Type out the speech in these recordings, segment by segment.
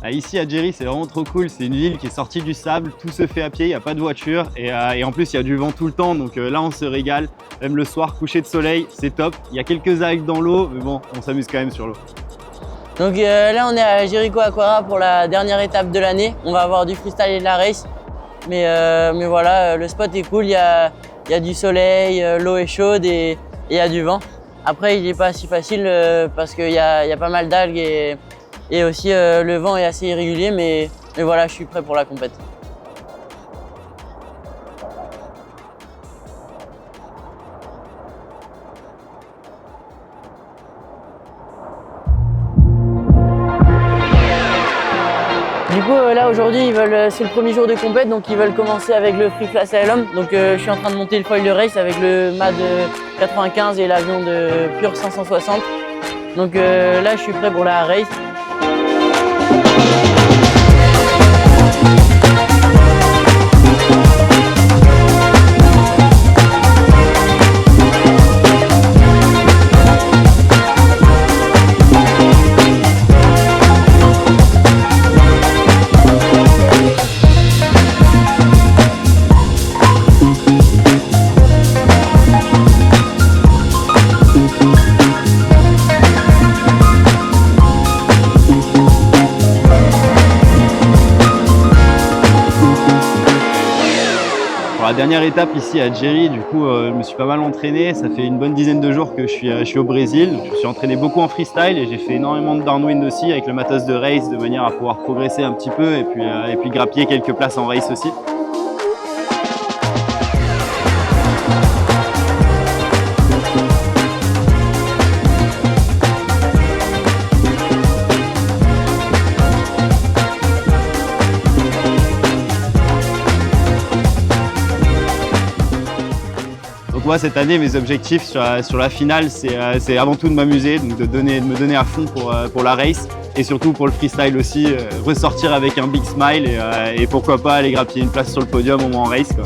Ici à Jerry, c'est vraiment trop cool. C'est une ville qui est sortie du sable, tout se fait à pied, il n'y a pas de voiture et en plus il y a du vent tout le temps, donc là on se régale. Même le soir, coucher de soleil, c'est top. Il y a quelques algues dans l'eau, mais bon, on s'amuse quand même sur l'eau. Donc là on est à Jericho Aquara pour la dernière étape de l'année. On va avoir du freestyle et de la race. Mais voilà, le spot est cool, il y a du soleil, l'eau est chaude et il y a du vent. Après il n'est pas si facile parce qu'il y a pas mal d'algues et aussi le vent est assez irrégulier, mais voilà, je suis prêt pour la compète. Du coup là aujourd'hui c'est le premier jour de compète, donc ils veulent commencer avec le free fly slalom. Donc je suis en train de monter le foil de race avec le MAD 95 et l'avion de Pure 560. Donc là je suis prêt pour la race. La dernière étape ici à Jerry, du coup, je me suis pas mal entraîné. Ça fait une bonne dizaine de jours que je suis au Brésil. Je me suis entraîné beaucoup en freestyle et j'ai fait énormément de downwind aussi avec le matos de race de manière à pouvoir progresser un petit peu et puis grappiller quelques places en race aussi. Donc moi cette année mes objectifs sur la finale c'est avant tout de m'amuser, donc de me donner à fond pour la race et surtout pour le freestyle aussi, ressortir avec un big smile et pourquoi pas aller grappiller une place sur le podium au moins en race quoi.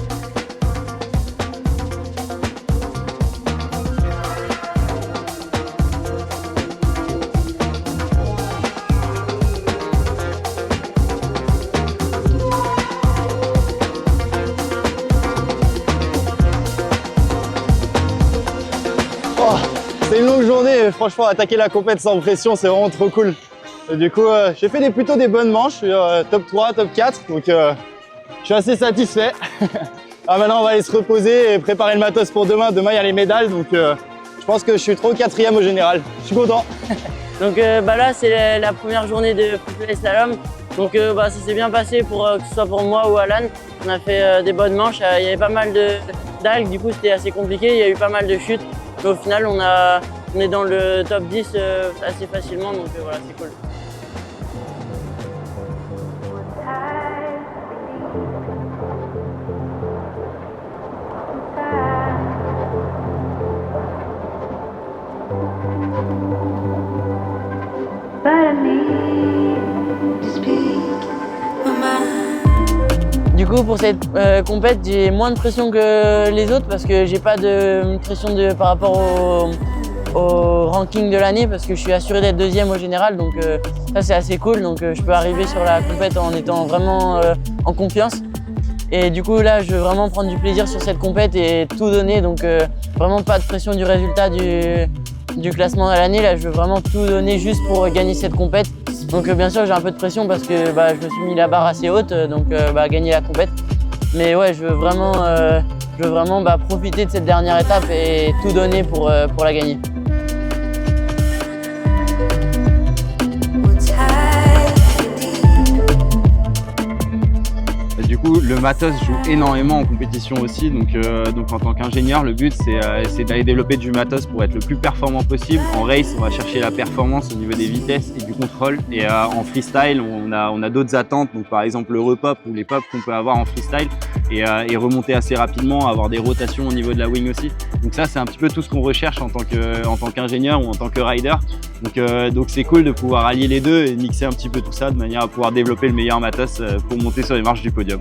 C'est une longue journée, franchement attaquer la compète sans pression c'est vraiment trop cool. Et du coup j'ai fait plutôt des bonnes manches, je suis top 3, top 4, donc je suis assez satisfait. Alors maintenant on va aller se reposer et préparer le matos pour demain. Demain il y a les médailles, donc je pense que je suis trop 4e au général. Je suis content. Donc là c'est la première journée de free fly slalom. Donc ça s'est bien passé que ce soit pour moi ou Alan. On a fait des bonnes manches, il y avait pas mal d'algues, du coup c'était assez compliqué, il y a eu pas mal de chutes. Mais au final, on est dans le top 10 assez facilement, donc voilà, c'est cool. Du coup, pour cette compète, j'ai moins de pression que les autres parce que j'ai pas de pression par rapport au ranking de l'année parce que je suis assuré d'être 2e au général, donc ça c'est assez cool. Donc je peux arriver sur la compète en étant vraiment en confiance. Et du coup là, je veux vraiment prendre du plaisir sur cette compète et tout donner, donc vraiment pas de pression du résultat du classement de l'année. Là, je veux vraiment tout donner juste pour gagner cette compète. Donc bien sûr j'ai un peu de pression parce que je me suis mis la barre assez haute, donc gagner la compète. Mais ouais, je veux vraiment profiter de cette dernière étape et tout donner pour la gagner. Du coup, le matos joue énormément en compétition aussi, donc en tant qu'ingénieur, le but c'est d'aller développer du matos pour être le plus performant possible. En race, on va chercher la performance au niveau des vitesses et du contrôle. Et en freestyle, on a d'autres attentes, donc par exemple le repop ou les pops qu'on peut avoir en freestyle et remonter assez rapidement, avoir des rotations au niveau de la wing aussi. Donc ça, c'est un petit peu tout ce qu'on recherche en tant qu'ingénieur ou en tant que rider. Donc c'est cool de pouvoir allier les deux et mixer un petit peu tout ça de manière à pouvoir développer le meilleur matos pour monter sur les marches du podium.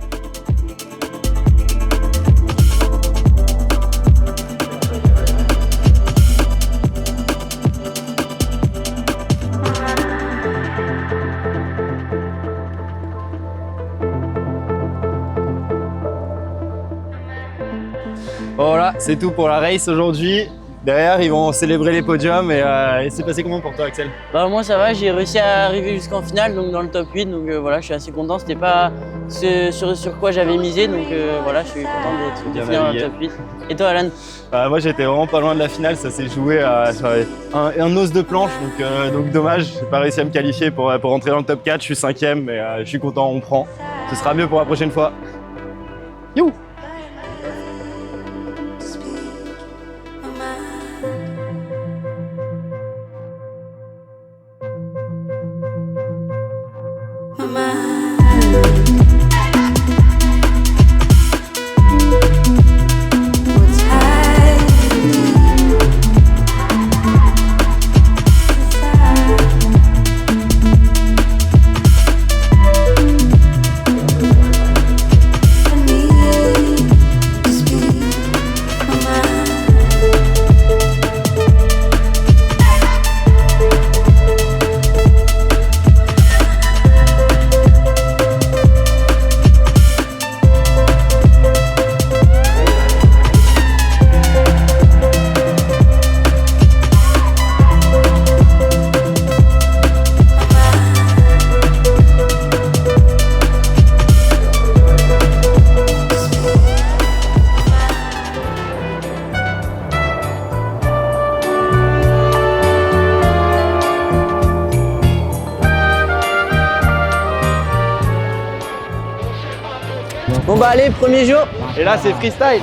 voilà, c'est tout pour la race aujourd'hui. Derrière, ils vont célébrer les podiums et c'est passé comment pour toi, Axel? Bah moi ça va, j'ai réussi à arriver jusqu'en finale, donc dans le top 8, donc voilà, je suis assez content. C'était pas sur quoi j'avais misé, donc voilà, je suis content de finir dans le top 8. Et toi, Alan? Moi j'étais vraiment pas loin de la finale, ça s'est joué sur un os de planche, donc dommage, j'ai pas réussi à me qualifier pour rentrer dans le top 4, je suis 5e, mais je suis content, on prend. Ce sera mieux pour la prochaine fois. You. Bon bah allez, premier jour. Et là c'est freestyle.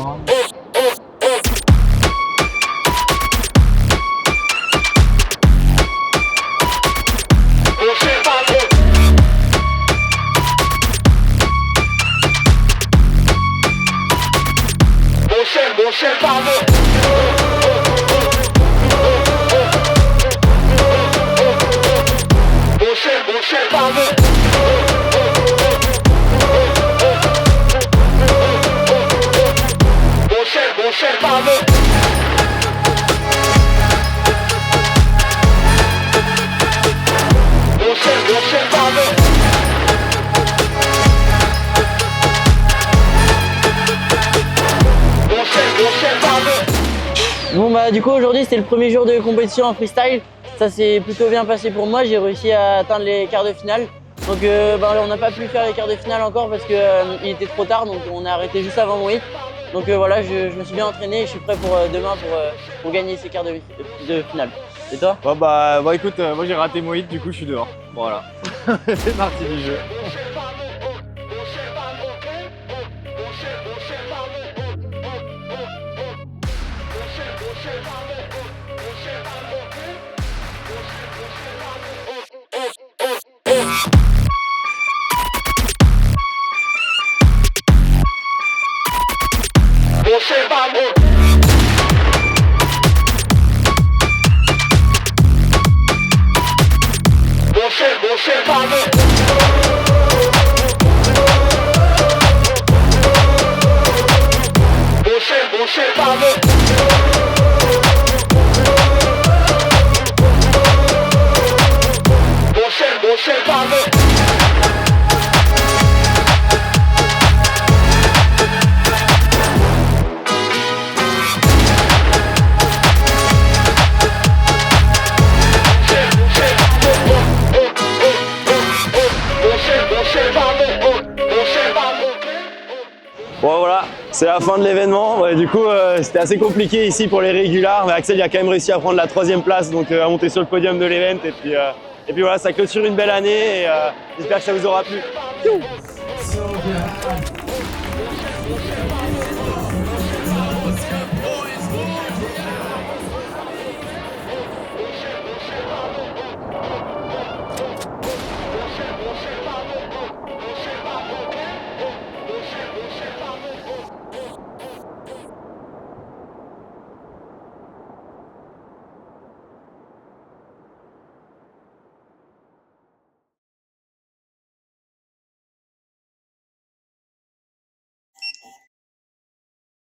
Bon bah du coup aujourd'hui c'était le premier jour de compétition en freestyle. Ça s'est plutôt bien passé pour moi, j'ai réussi à atteindre les quarts de finale. Donc on n'a pas pu faire les quarts de finale encore parce qu'il était trop tard, donc on a arrêté juste avant mon hit. Donc voilà, je me suis bien entraîné et je suis prêt pour demain pour gagner ces quarts de finale. Et toi? Bah écoute, moi j'ai raté mon hit, du coup je suis dehors. Voilà, c'est parti du jeu. Bon voilà, c'est la fin de l'événement. Ouais, du coup, c'était assez compliqué ici pour les régulars, mais Axel il a quand même réussi à prendre la 3e place, donc à monter sur le podium de l'event. Et puis voilà, ça clôture une belle année et j'espère que ça vous aura plu.